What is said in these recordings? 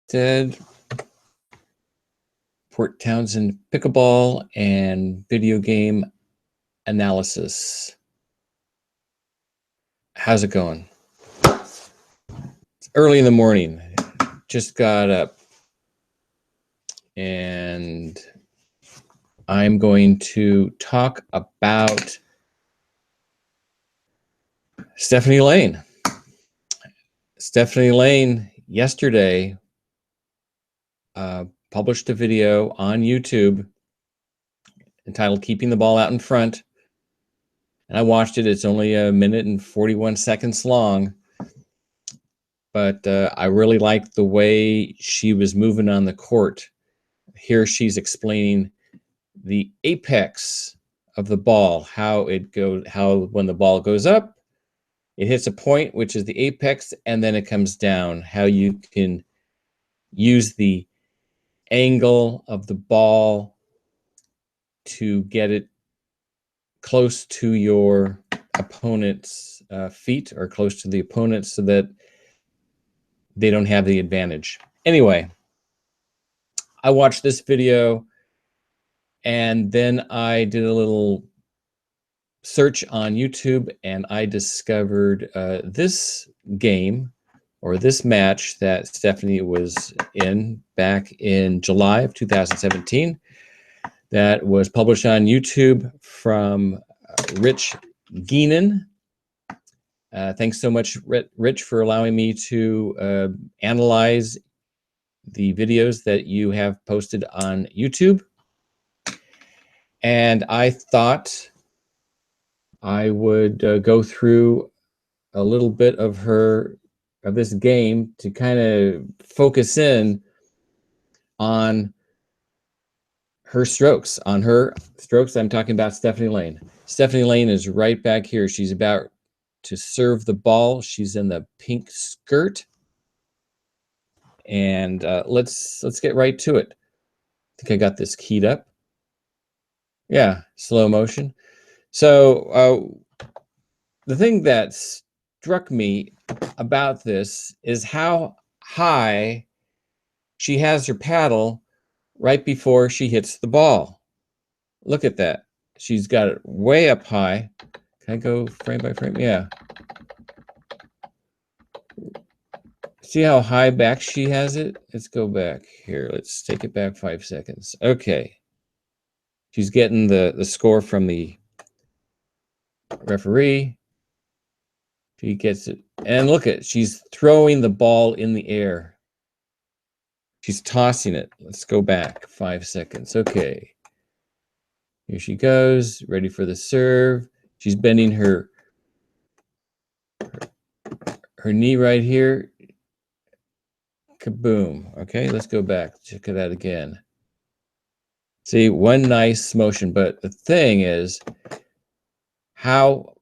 Ted, Port Townsend Pickleball and video game analysis. How's it going? It's early in the morning. Just got up. And I'm going to talk about Stephanie Lane. Stephanie Lane yesterday published a video on YouTube entitled Keeping the Ball Out in Front. And I watched it. It's only 1 minute and 41 seconds long. But I really liked the way she was moving on the court. Here she's explaining the apex of the ball, how it goes, how when the ball goes up, it hits a point, which is the apex, and then it comes down, how you can use the angle of the ball to get it close to your opponent's feet or close to the opponent so that they don't have the advantage. Anyway, I watched this video and then I did a little search on YouTube and I discovered this game or this match that Stephanie was in back in July of 2017 that was published on YouTube from Rich Geenan. Thanks so much, Rich, for allowing me to analyze the videos that you have posted on YouTube. And I thought I would go through a little bit of this game to kind of focus in on her strokes. On her strokes, I'm talking about Stephanie Lane. Stephanie Lane is right back here. She's about to serve the ball. She's in the pink skirt. And let's get right to it. I think I got this keyed up. Yeah, slow motion. So the thing that struck me about this is how high she has her paddle right before she hits the ball. Look at that. She's got it way up high. Can I go frame by frame? Yeah. See how high back she has it? Let's go back here. Let's take it back 5 seconds. Okay. She's getting the score from the referee. She gets it. And look at, she's throwing the ball in the air. She's tossing it. Let's go back 5 seconds. Okay. Here she goes, ready for the serve. She's bending her knee right here. Kaboom. Okay, let's go back. Check it out again. See, one nice motion, but the thing is how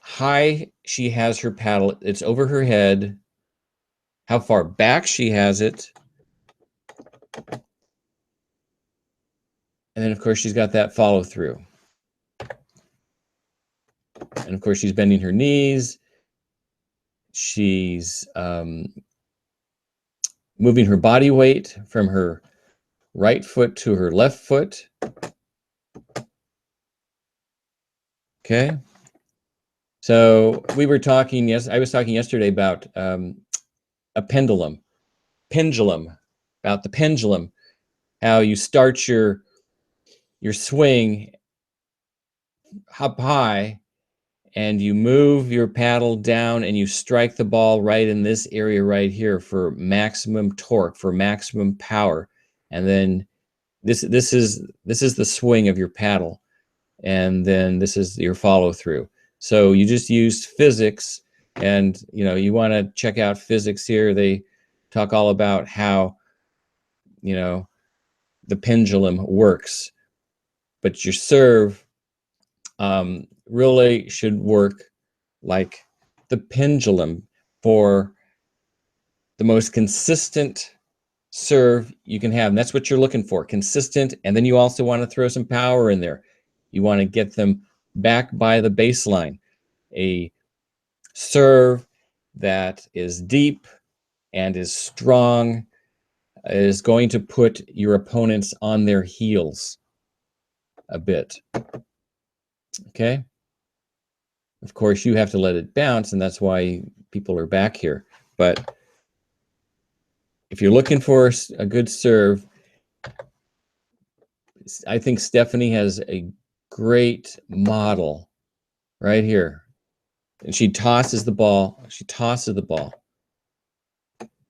high she has her paddle. It's over her head. How far back she has it. And then, of course, she's got that follow through. And, of course, she's bending her knees. She's moving her body weight from her right foot to her left foot. Okay. So we were talking, I was talking yesterday about a pendulum, about the pendulum, how you start your swing up high and you move your paddle down and you strike the ball right in this area right here for maximum torque, for maximum power. And then this is the swing of your paddle. And then this is your follow through. So you just used physics, and you want to check out physics here. They talk all about how the pendulum works, but your serve really should work like the pendulum for the most consistent serve you can have. And that's what you're looking for, consistent. And then you also want to throw some power in there. You want to get them back by the baseline. A serve that is deep and is strong is going to put your opponents on their heels a bit. Okay? Of course, you have to let it bounce, and that's why people are back here. But if you're looking for a good serve, I think Stephanie has a great model right here. And she tosses the ball. She tosses the ball.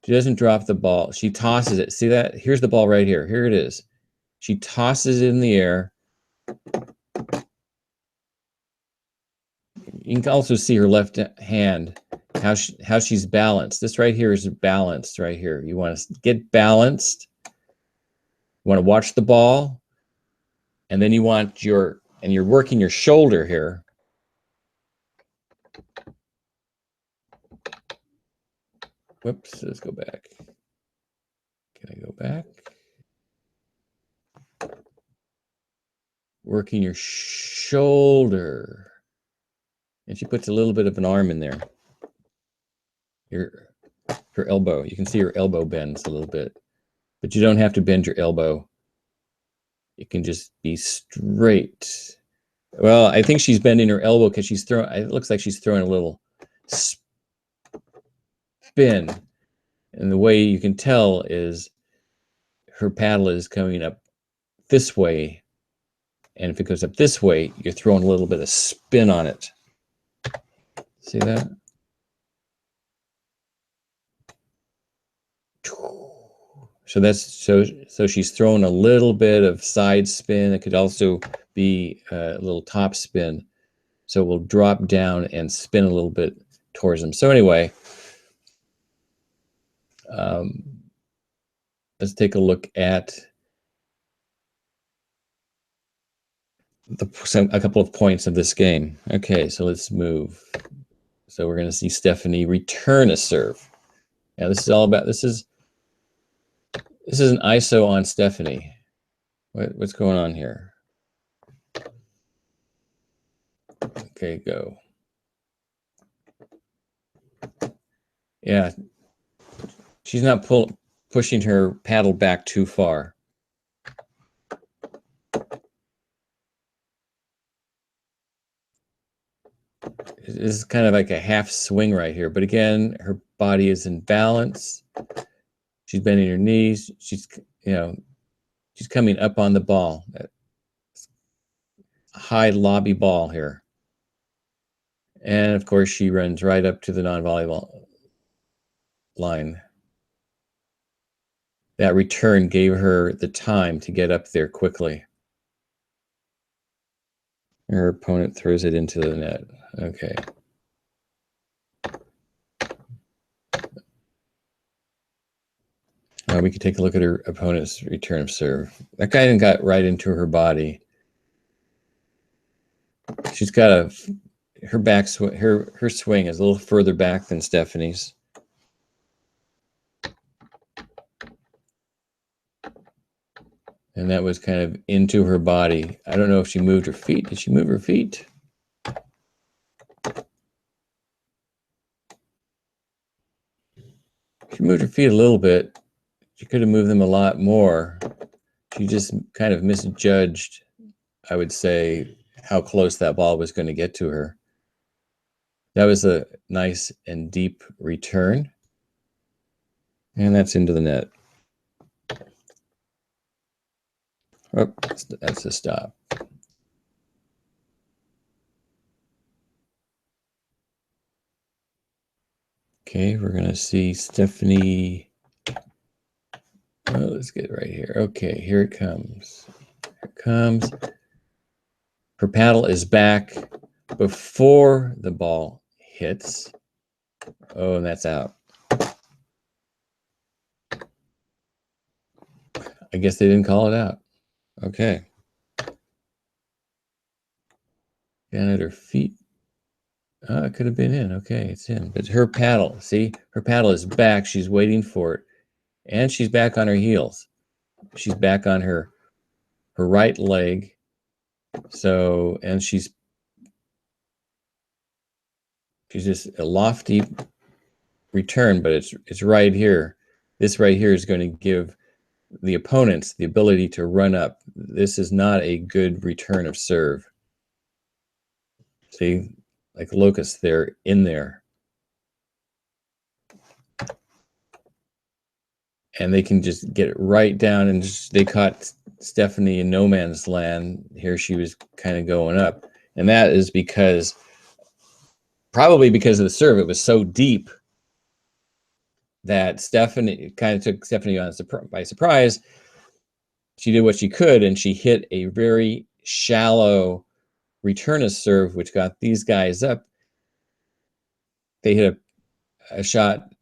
She doesn't drop the ball. She tosses it. See that? Here's the ball right here. Here it is. She tosses it in the air. You can also see her left hand, how she's balanced. This right here is balanced right here. You want to get balanced. You want to watch the ball. And then you want you're working your shoulder here. Whoops, let's go back. Can I go back? Working your shoulder. And she puts a little bit of an arm in there. Her elbow. You can see her elbow bends a little bit. But you don't have to bend your elbow. It can just be straight. Well, I think she's bending her elbow because she's throwing. It looks like she's throwing a little spin. And the way you can tell is her paddle is coming up this way. And if it goes up this way, you're throwing a little bit of spin on it. See that? So that's so she's throwing a little bit of side spin. It could also be a little top spin. So we'll drop down and spin a little bit towards them. So anyway, let's take a look at a couple of points of this game. Okay, so let's move. So we're going to see Stephanie return a serve. Now this is all about this is an ISO on Stephanie. What's going on here? Okay, go. Yeah, she's not pushing her paddle back too far. This is kind of like a half swing right here. But again, her body is in balance. She's bending her knees. She's coming up on the ball. High lobby ball here. And of course, she runs right up to the non-volleyball line. That return gave her the time to get up there quickly. Her opponent throws it into the net. Okay. We could take a look at her opponent's return of serve. That guy got right into her body. She's got her back her swing is a little further back than Stephanie's. And that was kind of into her body. I don't know if she moved her feet. Did she move her feet? She moved her feet a little bit. She could have moved them a lot more. She just kind of misjudged, I would say, how close that ball was going to get to her. That was a nice and deep return. And that's into the net. Oh, that's a stop. Okay, we're going to see Stephanie. Oh, let's get right here. Okay, here it comes. Here it comes. Her paddle is back before the ball hits. Oh, and that's out. I guess they didn't call it out. Okay. Down at her feet. Oh, it could have been in. Okay, it's in. But her paddle, see? Her paddle is back. She's waiting for it. And she's back on her heels. She's back on her right leg. So, and she's just a lofty return, but it's right here. This right here is going to give the opponents the ability to run up. This is not a good return of serve. See, like locusts, they're in there. And they can just get it right down, and they caught Stephanie in no man's land. Here she was kind of going up. And that is because, probably because of the serve, it was so deep that Stephanie kind of took Stephanie by surprise. She did what she could, and she hit a very shallow return of serve, which got these guys up. They hit a shot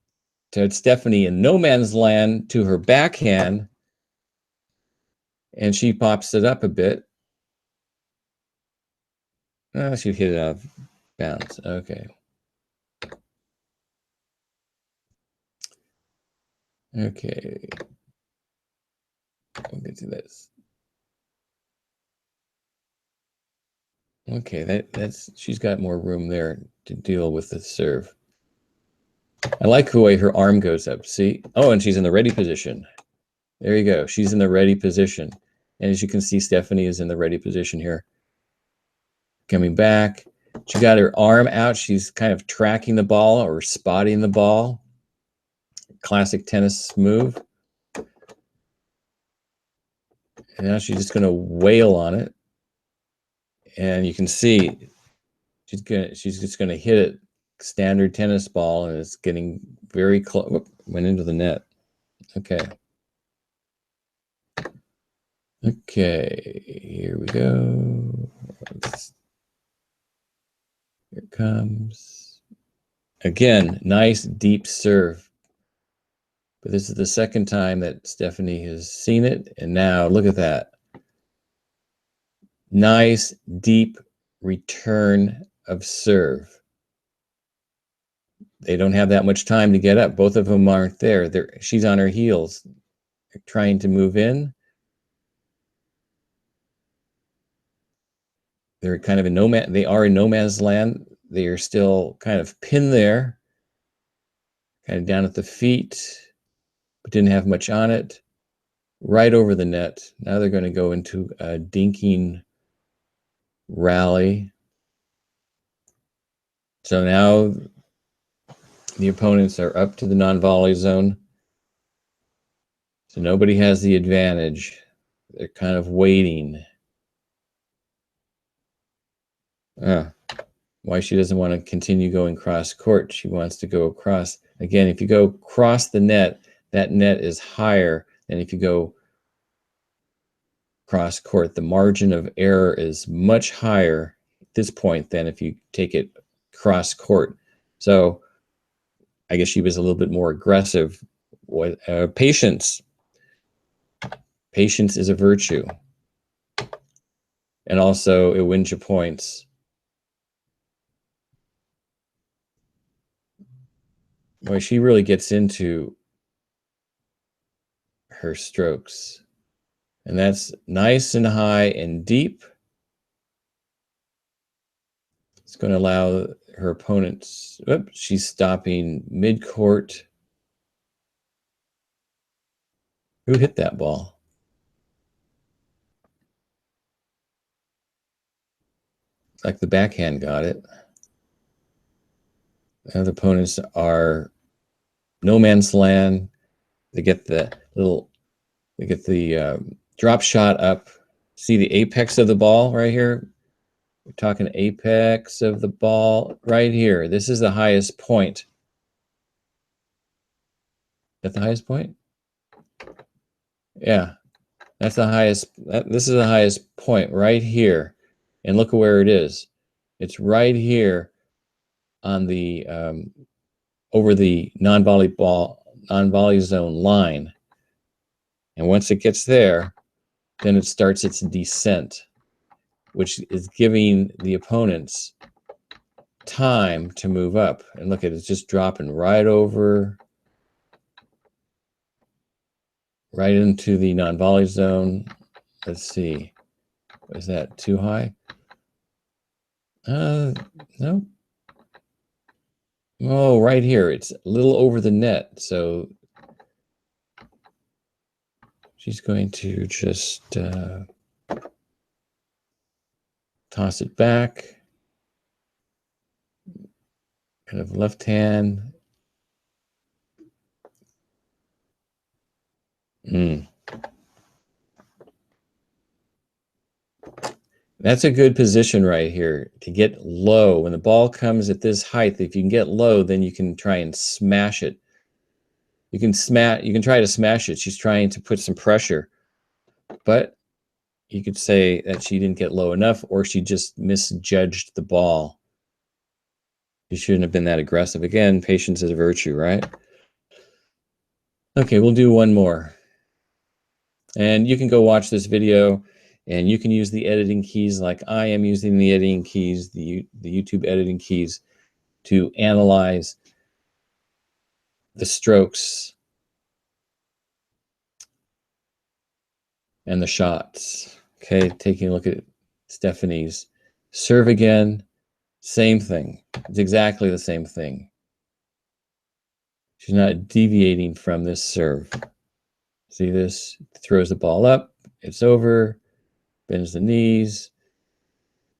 to Stephanie in no man's land to her backhand, and she pops it up a bit. Oh, she hit it out of bounds. Okay. Okay. We'll get to this. Okay, that's she's got more room there to deal with the serve. I like the way her arm goes up. See? Oh, and she's in the ready position. There you go. She's in the ready position. And as you can see, Stephanie is in the ready position here. Coming back. She got her arm out. She's kind of tracking the ball or spotting the ball. Classic tennis move. And now she's just going to wail on it. And you can see she's just going to hit it. Standard tennis ball, and it's getting very close. Went into the net. Okay. Okay, here we go. Here it comes. Again, nice deep serve. But this is the second time that Stephanie has seen it, and now look at that. Nice deep return of serve. They don't have that much time to get up. Both of them aren't there. She's on her heels. They're trying to move in. They're kind of in they are in no man's land. They are still kind of pinned there, kind of down at the feet, but didn't have much on it. Right over the net. Now they're going to go into a dinking rally. So now the opponents are up to the non-volley zone. So nobody has the advantage. They're kind of waiting. Why she doesn't want to continue going cross court. She wants to go across. Again, if you go across the net, that net is higher than if you go cross court. The margin of error is much higher at this point than if you take it cross court. So I guess she was a little bit more aggressive. Patience. Patience is a virtue. And also it wins you points. Boy, she really gets into her strokes. And that's nice and high and deep. It's going to allow her opponents. Oops, she's stopping mid-court. Who hit that ball? Like the backhand got it. The other opponents are no man's land. They get the drop shot up. See the apex of the ball right here? We're talking apex of the ball right here. This is the highest point. Is that the highest point? Yeah, that's the highest. This is the highest point right here. And look at where it is. It's right here on the over the non-volley zone line. And once it gets there, then it starts its descent, which is giving the opponents time to move up. And look at it, it's just dropping right over, right into the non-volley zone. Let's see. Was that too high? No. Oh, right here. It's a little over the net. So She's going to just toss it back. Kind of left hand. That's a good position right here to get low. When the ball comes at this height, if you can get low, then you can try and smash it. You can try to smash it. She's trying to put some pressure, but you could say that she didn't get low enough, or she just misjudged the ball. She shouldn't have been that aggressive. Again, patience is a virtue, right? Okay, we'll do one more. And you can go watch this video, and you can use the editing keys like I am using the editing keys, the YouTube editing keys, to analyze the strokes and the shots. Okay, taking a look at Stephanie's serve again. Same thing. It's exactly the same thing. She's not deviating from this serve. See this? Throws the ball up. It's over. Bends the knees.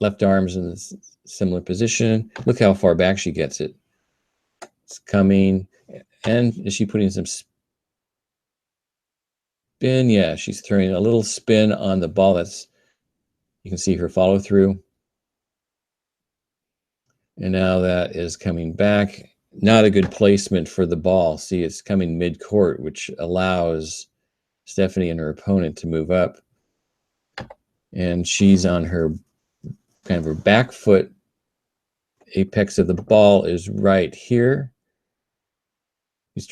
Left arm's in a similar position. Look how far back she gets it. It's coming. And is she putting some spin? Yeah, she's throwing a little spin on the ball. You can see her follow through. And now that is coming back. Not a good placement for the ball. See, it's coming mid-court, which allows Stephanie and her opponent to move up. And she's on her kind of her back foot. Apex of the ball is right here. She's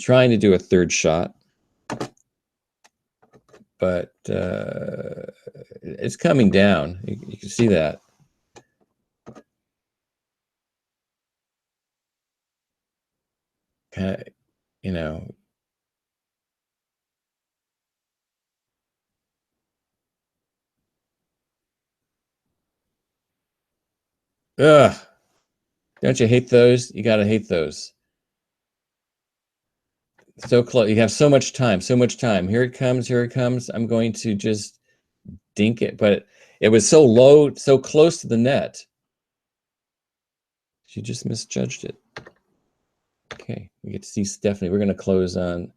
trying to do a third shot, but it's coming down. You can see that. Kind of, you know. Ugh. Don't you hate those? You got to hate those. So close. You have so much time, so much time. Here it comes, here it comes. I'm going to just dink it, but it was so low, so close to the net. She just misjudged it. Okay, we get to see Stephanie. We're going to close on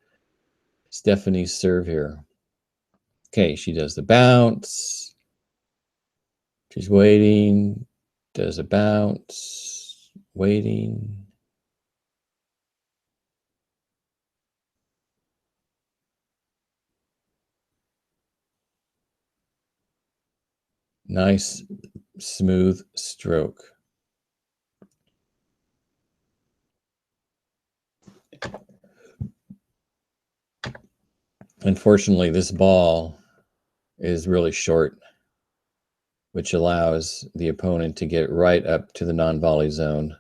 Stephanie's serve here. Okay, she does the bounce. She's waiting, does a bounce, waiting. Nice, smooth stroke. Unfortunately, this ball is really short, which allows the opponent to get right up to the non-volley zone.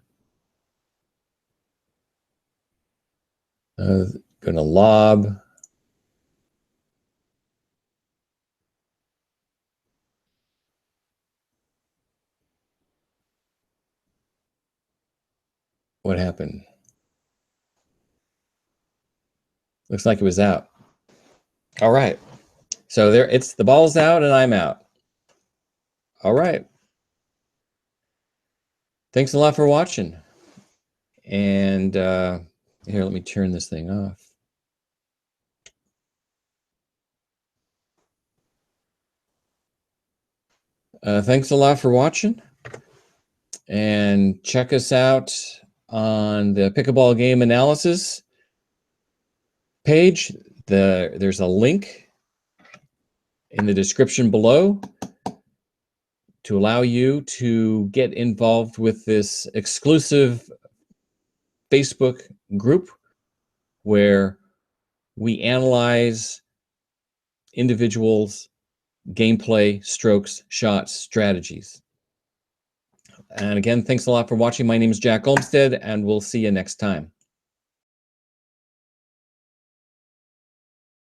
Going to lob. What happened? Looks like it was out. All right. So there, the ball's out and I'm out. All right. Thanks a lot for watching. And here, let me turn this thing off. Thanks a lot for watching. And check us out on the Pickleball Game Analysis page. There's a link in the description below to allow you to get involved with this exclusive Facebook group where we analyze individuals' gameplay, strokes, shots, strategies. And again, thanks a lot for watching. My name is Jack Olmsted, and we'll see you next time.